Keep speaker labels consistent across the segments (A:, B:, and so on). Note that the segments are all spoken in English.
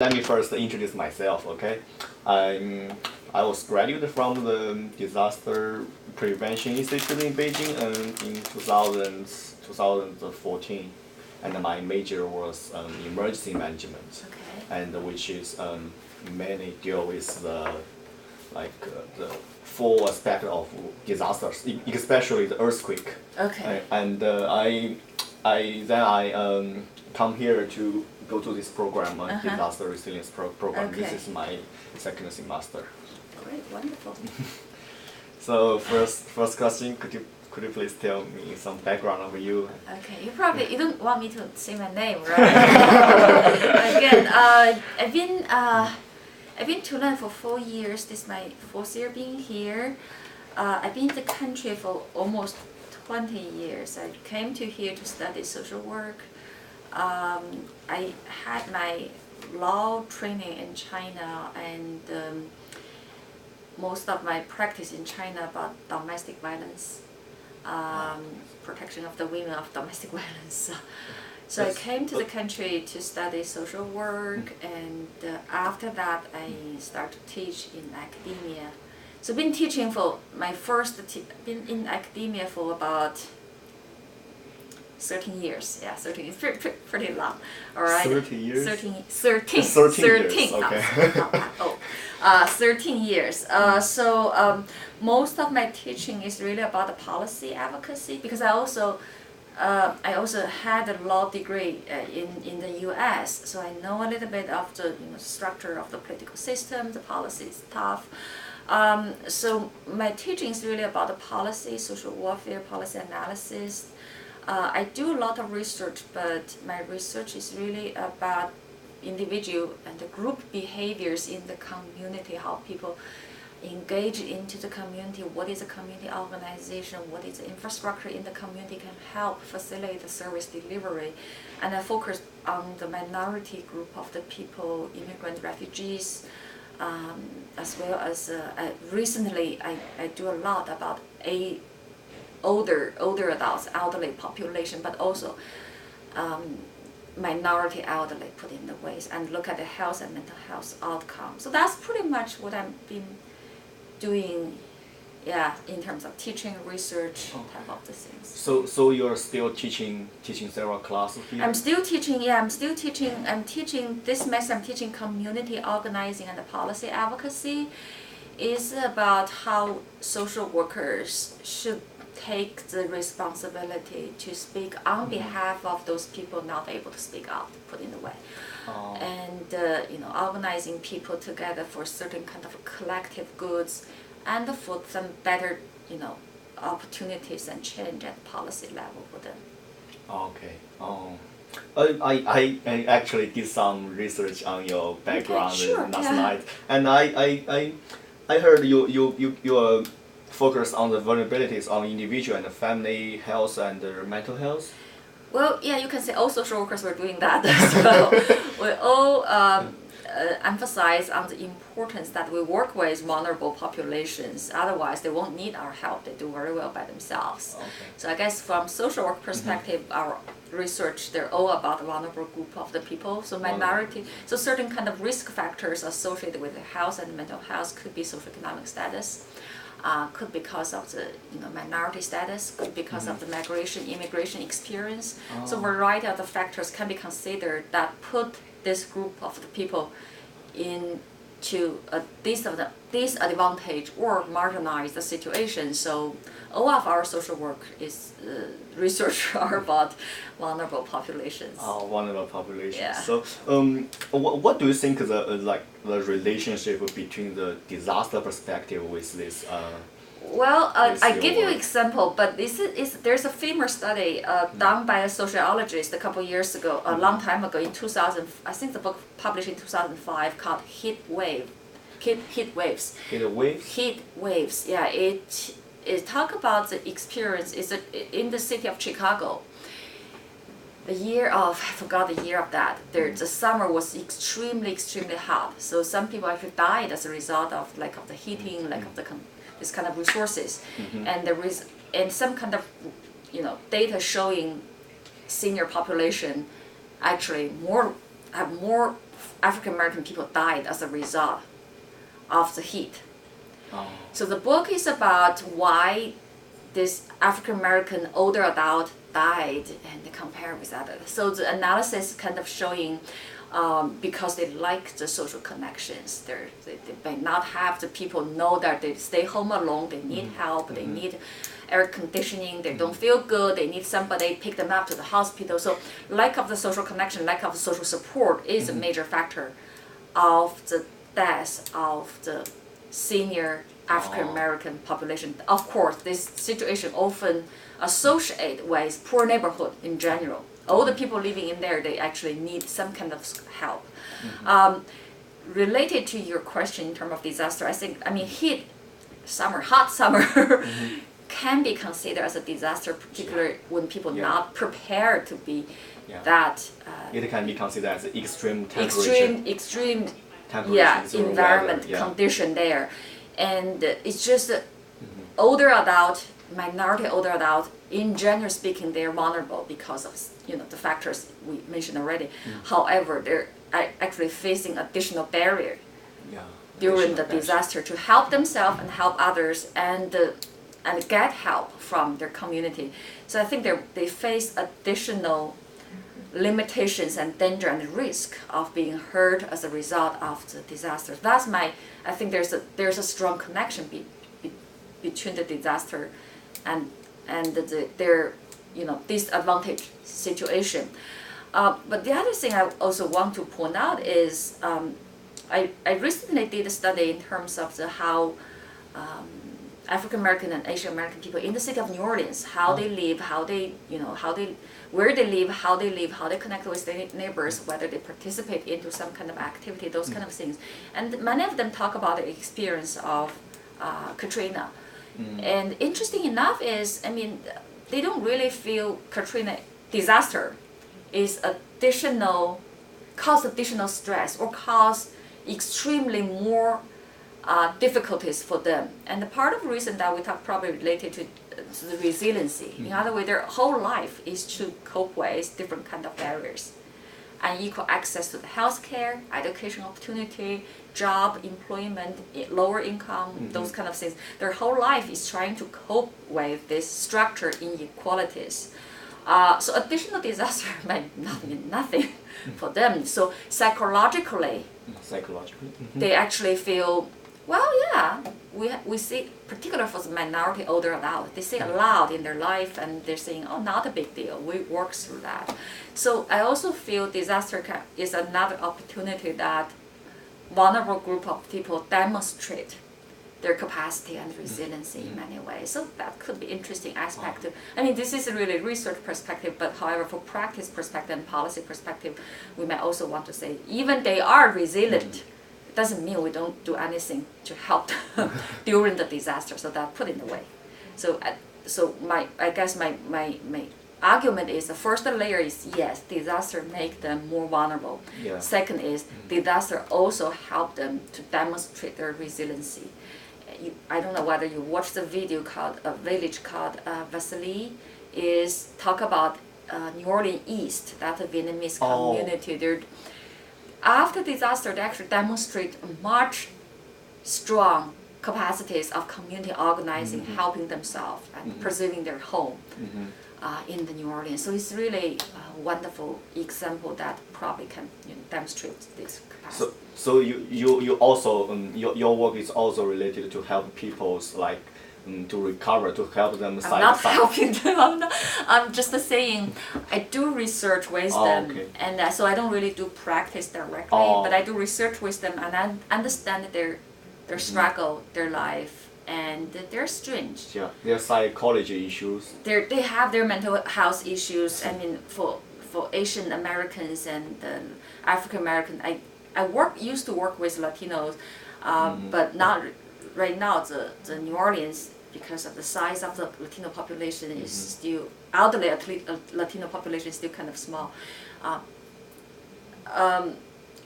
A: Let me first introduce myself, okay? I was graduated from the Disaster Prevention Institute in Beijing in 2014, and my major was emergency management, and which is mainly deal with the full aspect of disasters, especially the earthquake.
B: Okay.
A: And I come here to go to this program, disaster resilience program.
B: Okay.
A: This is my second semester.
B: Great, wonderful.
A: So first question, could you please tell me some background of you?
B: Okay, you don't want me to say my name, right? Again, I've been to Tulan for 4 years. This is my 4th year being here. I've been in the country for almost 20 years. I came to here to study social work. I had my law training in China, and most of my practice in China about domestic violence, protection of the women of domestic violence. So I came to the country to study social work, and after that I started to teach in academia. So been teaching for my been in academia for about 13 years. Yeah, 13 is pretty long. All right.
A: 30 years?
B: 13
A: years, okay.
B: 13 years. So most of my teaching is really about the policy advocacy, because I also had a law degree in the U.S., so I know a little bit of the structure of the political system, the policy stuff. So my teaching is really about the policy, social warfare, policy analysis. I do a lot of research, but my research is really about individual and the group behaviors in the community, how people engage into the community, what is a community organization, what is the infrastructure in the community can help facilitate the service delivery. And I focus on the minority group of the people, immigrant refugees, as well as recently I do a lot about older adults, elderly population, but also minority elderly put in the ways, and look at the health and mental health outcomes. So that's pretty much what I've been doing, yeah, in terms of teaching, research, type of the things.
A: So you're still teaching several classes here?
B: I'm still teaching, yeah, I'm teaching this semester, I'm teaching community organizing and the policy advocacy. Is about how social workers should take the responsibility to speak on behalf of those people not able to speak up, put in the way. And organizing people together for certain kind of collective goods, and for some better opportunities and change at policy level for them.
A: Okay. I actually did some research on your background last night, and I heard you focus on the vulnerabilities on individual and family health and mental health.
B: Well, yeah, you can say all social workers were doing that as well. We all emphasize on the importance that we work with vulnerable populations. Otherwise, they won't need our help. They do very well by themselves.
A: Okay.
B: So I guess from social work perspective, our research, they're all about the vulnerable group of the people. So minority, so certain kind of risk factors associated with health and mental health could be socioeconomic status. Could be because of the minority status, could be because of the immigration experience. So a variety of the factors can be considered that put this group of the people into a disadvantage or marginalized situation. So all of our social work is research are about vulnerable populations.
A: Vulnerable populations.
B: Yeah.
A: So, what do you think the relationship between the disaster perspective with this?
B: Well, I give you an example, but there's a famous study done by a sociologist a couple years ago, a long time ago, in 2000. I think the book published in 2005 called Heat Waves.
A: Heat waves.
B: Heat waves. Yeah, it talk about the experience. Is in the city of Chicago. I forgot the year of that. The summer was extremely hot. So some people actually died as a result of lack of the heating, lack of this kind of resources, and there is some kind of data showing senior population actually have more African American people died as a result of the heat.
A: Oh.
B: So the book is about why this African American older adult died and compare with others. So the analysis kind of showing because they like the social connections. They may not have the people know that they stay home alone, they need help, they need air conditioning, they don't feel good, they need somebody pick them up to the hospital. So lack of the social connection, lack of social support is a major factor of the death of the senior African American population. Of course, this situation often associated with poor neighborhood in general. All the people living in there, they actually need some kind of help. Related to your question in terms of disaster, I mean, heat, summer, hot summer, can be considered as a disaster, particularly when people not prepared to be that.
A: It can be considered as extreme temperature.
B: Extreme environment condition there. And it's just older adult, minority older adult, in general speaking, they're vulnerable because of the factors we mentioned already. However, they're actually facing additional barrier during the disaster to help themselves and help others and get help from their community. So I think they face additional limitations and danger and risk of being hurt as a result of the disaster. I think there's a strong connection between the disaster and their disadvantaged situation. But the other thing I also want to point out is I recently did a study in terms of how African American and Asian American people in the city of New Orleans, how they live, where they live, how they connect with their neighbors, whether they participate into some kind of activity, those kind of things. And many of them talk about the experience of Katrina. And interesting enough is, I mean, they don't really feel Katrina disaster is cause additional stress or cause extremely more difficulties for them. And the part of the reason that we talk probably related to the resiliency. In other words, their whole life is to cope with different kind of barriers. Unequal access to the healthcare, education opportunity, job, employment, lower income, those kind of things. Their whole life is trying to cope with this structure inequalities. So additional disaster might not mean nothing for them. So psychologically, they actually feel, well, yeah, we see, particularly for the minority older adult, they say a lot in their life and they're saying, oh, not a big deal, we work through that. So I also feel disaster is another opportunity that vulnerable group of people demonstrate their capacity and resiliency in many ways. So that could be interesting aspect. I mean, this is really research perspective, but however, for practice perspective and policy perspective, we might also want to say, even they are resilient, it doesn't mean we don't do anything to help them during the disaster. So that put in the way. So I guess my argument is the first layer is yes, disaster make them more vulnerable. Second is disaster also help them to demonstrate their resiliency. I don't know whether you watched the video called a village called Vasily, is talk about New Orleans East, that's a Vietnamese community. After disaster, they actually demonstrate much strong capacities of community organizing, helping themselves and preserving their home in the New Orleans. So it's really a wonderful example that probably can demonstrate this capacity.
A: So you also your work is also related to help people to recover, to help them.
B: I'm not helping them. I'm just saying I do research with them, and so I don't really do practice directly, but I do research with them and I understand their struggle, their life, and their strengths.
A: Yeah, their psychology issues.
B: They have their mental health issues. I mean, for Asian Americans and African American, I used to work with Latinos, but not right now. The New Orleans, because of the size of the Latino population, is still elderly Latino population is still kind of small.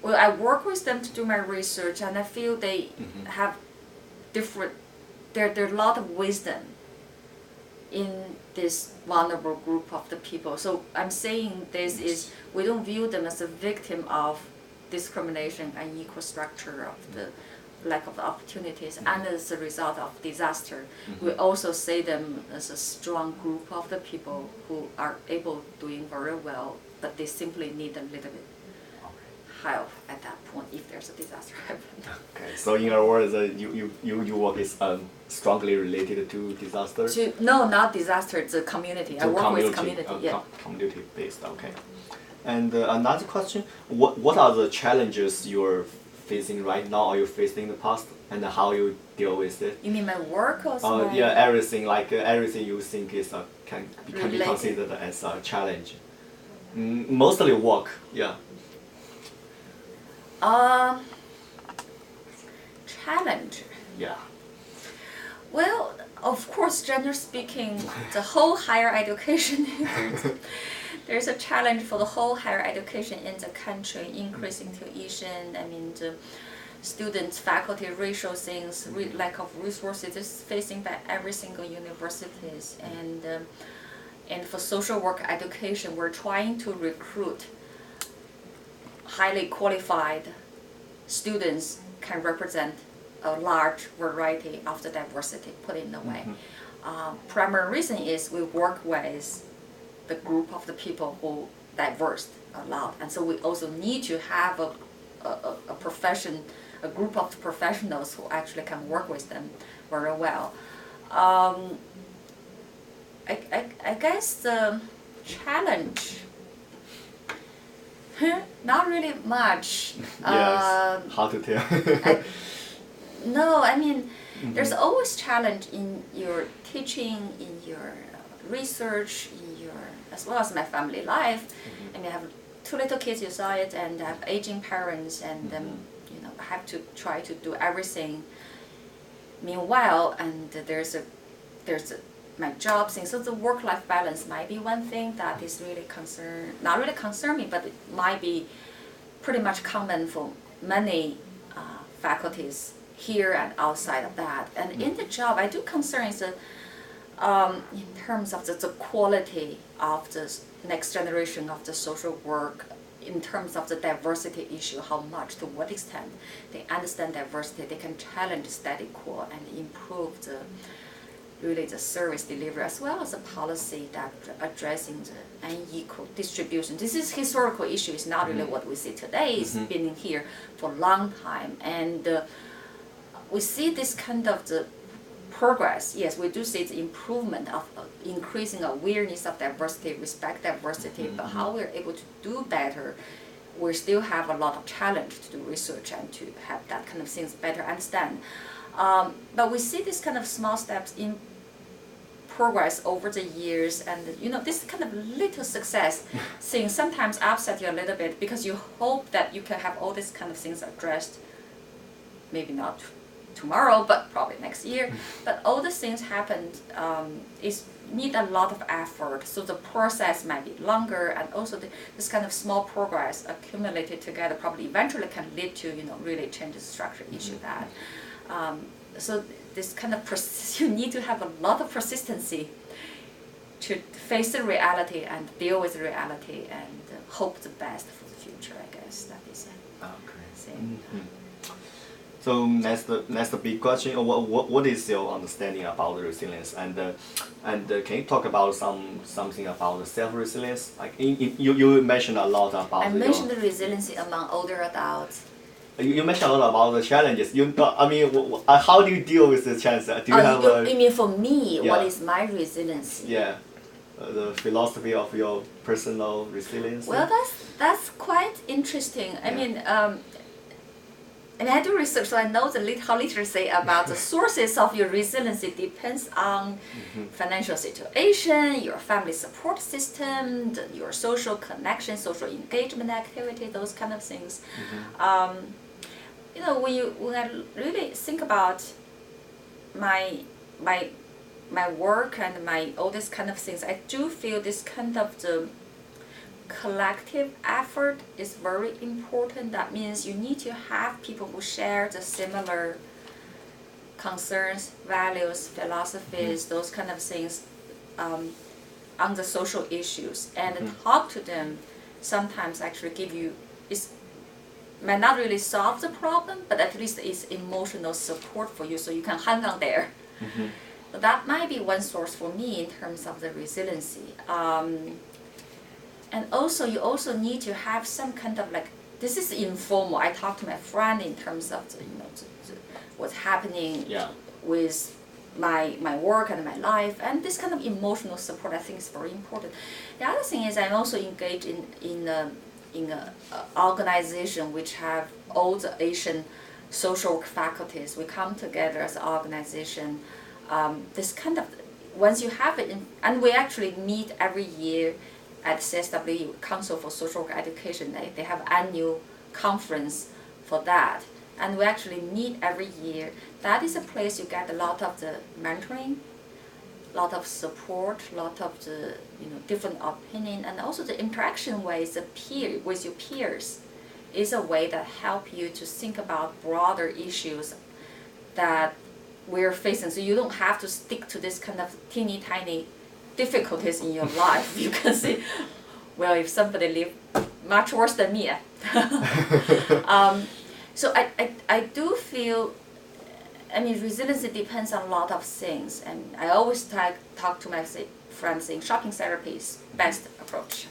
B: Well, I work with them to do my research, and I feel they have different. There's a lot of wisdom in this vulnerable group of the people. So I'm saying this is we don't view them as a victim of discrimination and equal structure of the lack of opportunities, and as a result of disaster, we also see them as a strong group of the people who are able doing very well, but they simply need a little bit help at that point if there's a disaster happen.
A: Okay, so in other words, your work is strongly related to disaster?
B: No, not disaster, it's a community. I work with community, yeah.
A: Community based, okay. And another question, what are the challenges you're facing right now or you faced in the past, and how you deal with it?
B: You mean my work or
A: something? Yeah, everything, like everything you think is can be considered as a challenge. Mostly work, yeah.
B: Challenge.
A: Yeah.
B: Well, of course, generally speaking, the whole higher education, there's a challenge for the whole higher education in the country, increasing tuition, I mean, the students, faculty, racial things, lack of resources is facing by every single universities. And for social work education, we're trying to recruit highly qualified students can represent a large variety of the diversity, put in a way. Primary reason is we work with the group of the people who diverse a lot, and so we also need to have a profession, a group of professionals who actually can work with them very well. I guess the challenge, not really much.
A: Yes, hard to tell.
B: No, I mean, there's always challenge in your teaching, in your research, in your, as well as my family life. I mean, I have 2 little kids, you saw it, and I have aging parents, and you know, I have to try to do everything. Meanwhile, and there's my job thing. So the work-life balance might be one thing that is really not really concern me, but it might be pretty much common for many faculties here and outside of that. And in the job, I do concern is in terms of the quality of the next generation of the social work, in terms of the diversity issue, how much, to what extent they understand diversity, they can challenge status quo and improve the really the service delivery, as well as a policy that addressing the unequal distribution. This is historical issue, it's not really what we see today, it's been here for a long time. And we see this kind of the progress. Yes, we do see the improvement of increasing awareness of diversity, respect diversity, but how we're able to do better, we still have a lot of challenge to do research and to have that kind of things better understand. But we see this kind of small steps in progress over the years, and you know, this kind of little success things sometimes upset you a little bit, because you hope that you can have all these kind of things addressed, maybe not tomorrow, but probably next year. But all the things happened is need a lot of effort, so the process might be longer, and also this kind of small progress accumulated together probably eventually can lead to, you know, really change the structure issue that. So this kind of you need to have a lot of persistency to face the reality and deal with the reality and hope the best for the future. I guess that is it.
A: Okay. So that's the big question. What is your understanding about the resilience? And can you talk about something about the self-resilience? Like you mentioned a lot about.
B: I mentioned the resiliency among older adults.
A: You mentioned a lot about the challenges. I mean, how do you deal with the challenges? Do you have
B: you mean for me, what is my resilience?
A: Yeah, the philosophy of your personal resilience.
B: Well, that's quite interesting. I mean, I do research, so I know how literacy about the sources of your resiliency depends on financial situation, your family support system, your social connection, social engagement activity, those kind of things. You know, when I really think about my work and all these kind of things, I do feel this kind of the collective effort is very important. That means you need to have people who share the similar concerns, values, philosophies, those kind of things on the social issues, and talk to them. Sometimes actually give you, might not really solve the problem, but at least it's emotional support for you, so you can hang on there.
A: Mm-hmm.
B: So that might be one source for me in terms of the resiliency. And also, you also need to have some kind of like, this is informal. I talk to my friend in terms of the, what's happening with my work and my life, and this kind of emotional support I think is very important. The other thing is I'm also engaged in a organization which have all the Asian social work faculties. We come together as an organization. This kind of, once you have it, and we actually meet every year at CSW, Council for Social Work Education. They have annual conference for that. And we actually meet every year. That is a place you get a lot of the mentoring, a lot of support, a lot of the different opinion, and also the interaction with your peers is a way that help you to think about broader issues that we're facing. So you don't have to stick to this kind of teeny tiny difficulties in your life. You can see, well, if somebody live much worse than me. So I do feel, I mean, resiliency depends on a lot of things, and I always talk to my friends saying shopping therapy is best approach.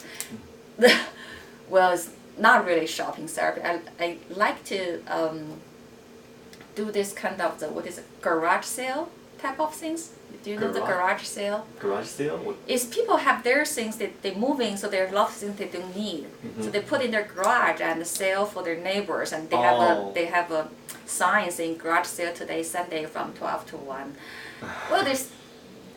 B: Well, it's not really shopping therapy. I like to do this kind of what is it, garage sale type of things. Do you know the garage sale?
A: Garage sale?
B: Is people have their things that they're moving, so there are a lot of things they don't need. Mm-hmm. So they put in their garage and sell for their neighbors, and they have a sign saying garage sale today, Sunday from 12 to 1. Well,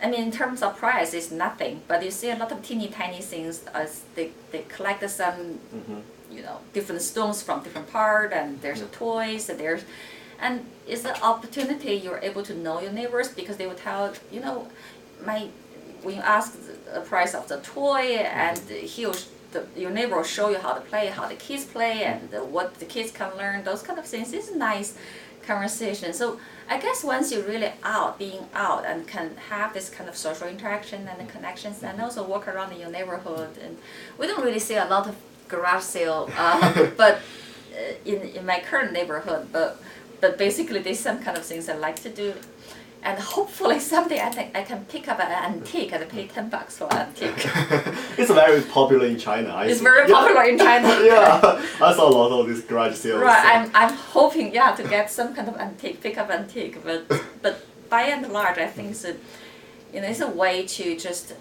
B: I mean, in terms of price, it's nothing, but you see a lot of teeny tiny things as they collect some, different stones from different parts, and there's toys, and it's an opportunity you're able to know your neighbors, because they will tell, when you ask the price of the toy, and your neighbor will show you how to play, how the kids play, and what the kids can learn, those kind of things. It's a nice conversation. So I guess once you're really being out and can have this kind of social interaction and the connections, and also walk around in your neighborhood, and we don't really see a lot of garage sale, but in my current neighborhood, but basically there's some kind of things I like to do, and hopefully someday I think I can pick up an antique and pay $10 for an antique.
A: It's very popular in China.
B: It's very popular in China.
A: Yeah, I saw a lot of these garage sales.
B: Right, I'm hoping to get some kind of antique, pick up antique, but by and large I think it's a way to just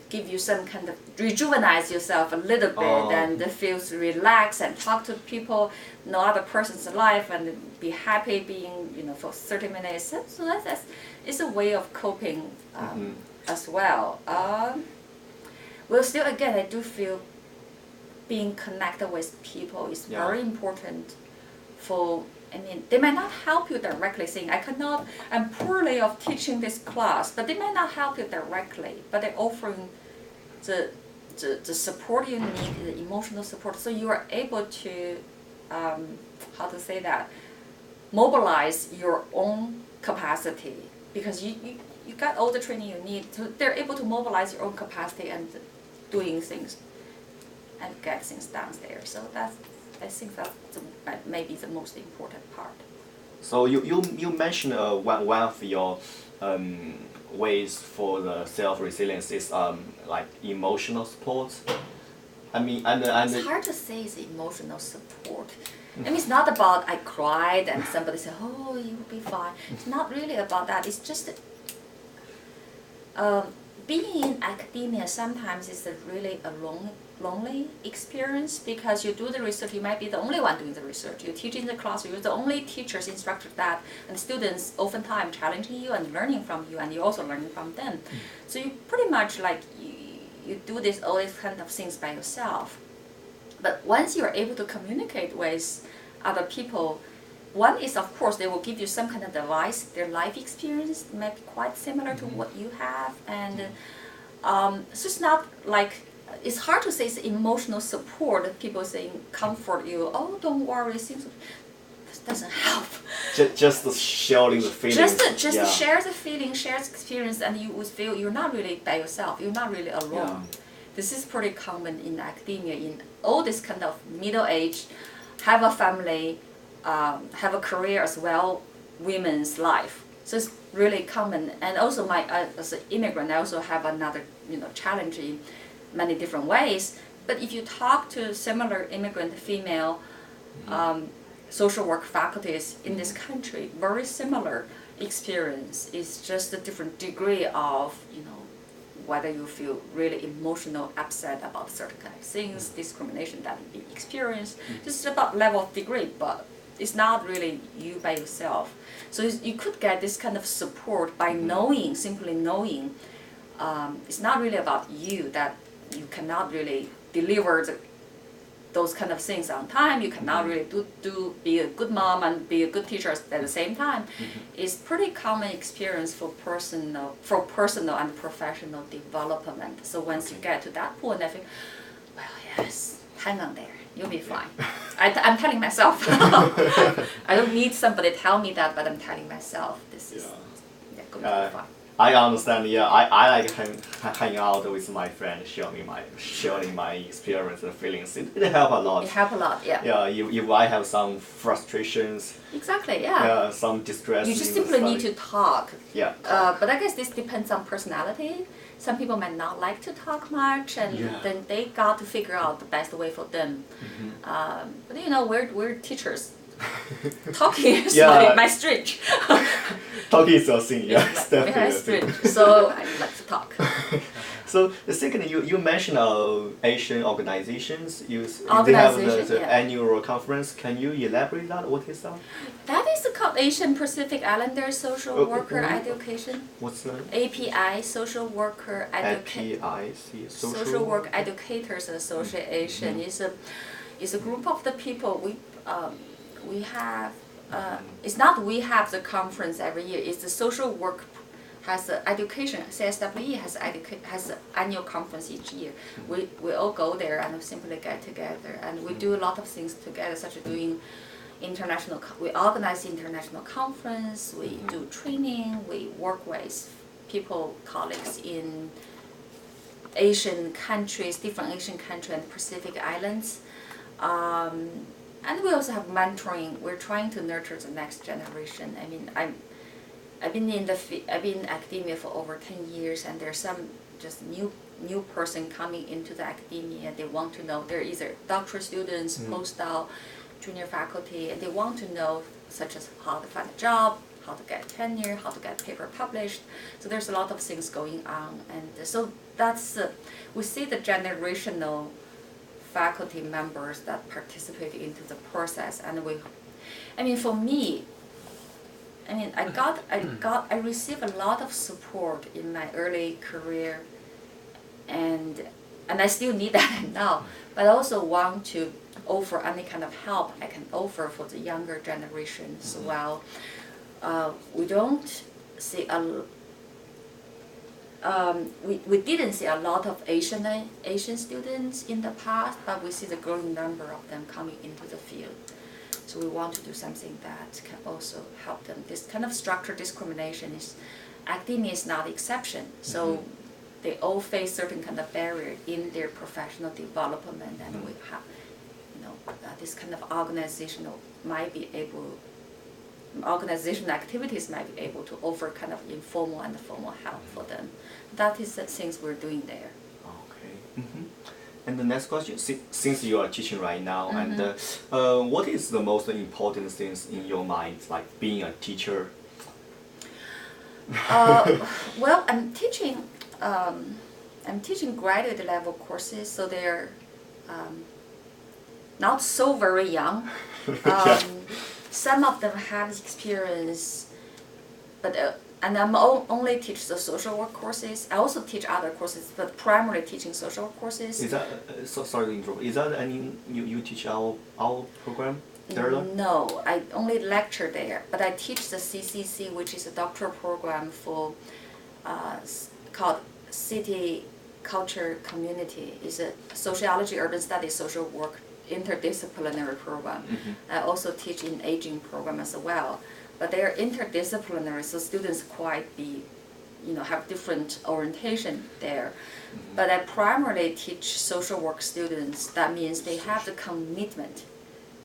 B: give you some kind of rejuvenate yourself a little bit, and feels relaxed and talk to people, know other person's life, and be happy being for 30 minutes. So that's it's a way of coping as well. Well, still again, I do feel being connected with people is very important for. I mean, they might not help you directly, saying, I'm poorly of teaching this class, but they might not help you directly, but they're offering the support you need, the emotional support, so you are able to, mobilize your own capacity, because you got all the training you need, so they're able to mobilize your own capacity and doing things and get things done there. So I think that's maybe the most important part.
A: So you mentioned one of your ways for the self-resilience is like emotional support. I mean, and
B: it's hard to say it's emotional support. I mean, it's not about I cried and somebody said, "Oh, you will be fine." It's not really about that. It's just being in academia sometimes is really a lonely experience, because you do the research, you might be the only one doing the research. You teach in the class, you're the only teachers, instructors that, and students oftentimes challenging you and learning from you, and you're also learning from them. So you pretty much you do all these kind of things by yourself. But once you're able to communicate with other people, one is, of course, they will give you some kind of advice. Their life experience might be quite similar to what you have, and so it's not like, it's hard to say it's emotional support. People saying comfort you. Oh, don't worry. This doesn't help.
A: Just sharing the feelings.
B: Just share the feeling, share the experience, and you would feel you're not really by yourself. You're not really alone. this is pretty common in academia, in all this kind of middle age, have a family, have a career as well, women's life. So it's really common. And also as an immigrant, I also have another challenge in many different ways. But if you talk to similar immigrant female social work faculties in this country, very similar experience. It's just a different degree of, whether you feel really emotional upset about certain kind of things, discrimination that you experience. This is about level of degree, but it's not really you by yourself. So you could get this kind of support by knowing, simply knowing. It's not really about you, that you cannot really deliver those kind of things on time. You cannot really be a good mom and be a good teacher at the same time. It's pretty common experience for personal and professional development. So once you get to that point, I think, well, yes, hang on there, you'll be fine. I'm telling myself. I don't need somebody to tell me that, but I'm telling myself this is going to be fine.
A: I understand. Yeah, I like hang out with my friends, sharing my experience and feelings. It helps a lot.
B: It helps a lot. Yeah.
A: Yeah. If I have some frustrations.
B: Exactly. Yeah.
A: Yeah. Some distress.
B: You just simply need to talk.
A: Yeah.
B: But I guess this depends on personality. Some people might not like to talk much, and then they got to figure out the best way for them. But we're teachers. Talking is my strength.
A: Talking is your thing, yes, definitely.
B: So I like to talk.
A: So the second, you mentioned Asian organizations. They have the annual conference. Can you elaborate that? What is that?
B: That is called Asian Pacific Islander Social Worker Education.
A: What's that?
B: API, Social Worker Education.
A: API,
B: Social Work Educators Association is a group of the people we have. It's not we have the conference every year. It's the social work has the education. CSWE has an annual conference each year. We all go there and simply get together, and we do a lot of things together, such as doing international. We organize international conference. We do training. We work with colleagues in Asian countries, different Asian countries and Pacific Islands. And we also have mentoring. We're trying to nurture the next generation. I mean, I've been in academia for over 10 years, and there's some just new person coming into the academia. They want to know. They're either doctoral students, postdoc, junior faculty, and they want to know, such as how to find a job, how to get tenure, how to get paper published. So there's a lot of things going on, and so that's we see the generational faculty members that participate into the process, and for me, I received a lot of support in my early career, and I still need that now, but I also want to offer any kind of help I can offer for the younger generation as well. We don't see we didn't see a lot of Asian students in the past, but we see the growing number of them coming into the field. So we want to do something that can also help them. This kind of structural discrimination academia is not the exception. So they all face certain kind of barrier in their professional development, and we have, this kind of organizational activities might be able to offer kind of informal and formal help for them. That is the things we're doing there.
A: Okay. And the next question, since you are teaching right now, and what is the most important things in your mind, like being a teacher?
B: Well, I'm teaching graduate level courses, so they're not so very young. Some of them have experience, but and I'm only teach the social work courses. I also teach other courses, but primarily teaching social work courses.
A: Is that sorry to interrupt? Is that any you teach our program there?
B: No, I only lecture there, but I teach the CCC, which is a doctoral program for called City Culture Community. It's a sociology, urban studies, social work interdisciplinary program. I also teach in aging program as well, but they are interdisciplinary, so students quite be have different orientation there. But I primarily teach social work students. That means they have the commitment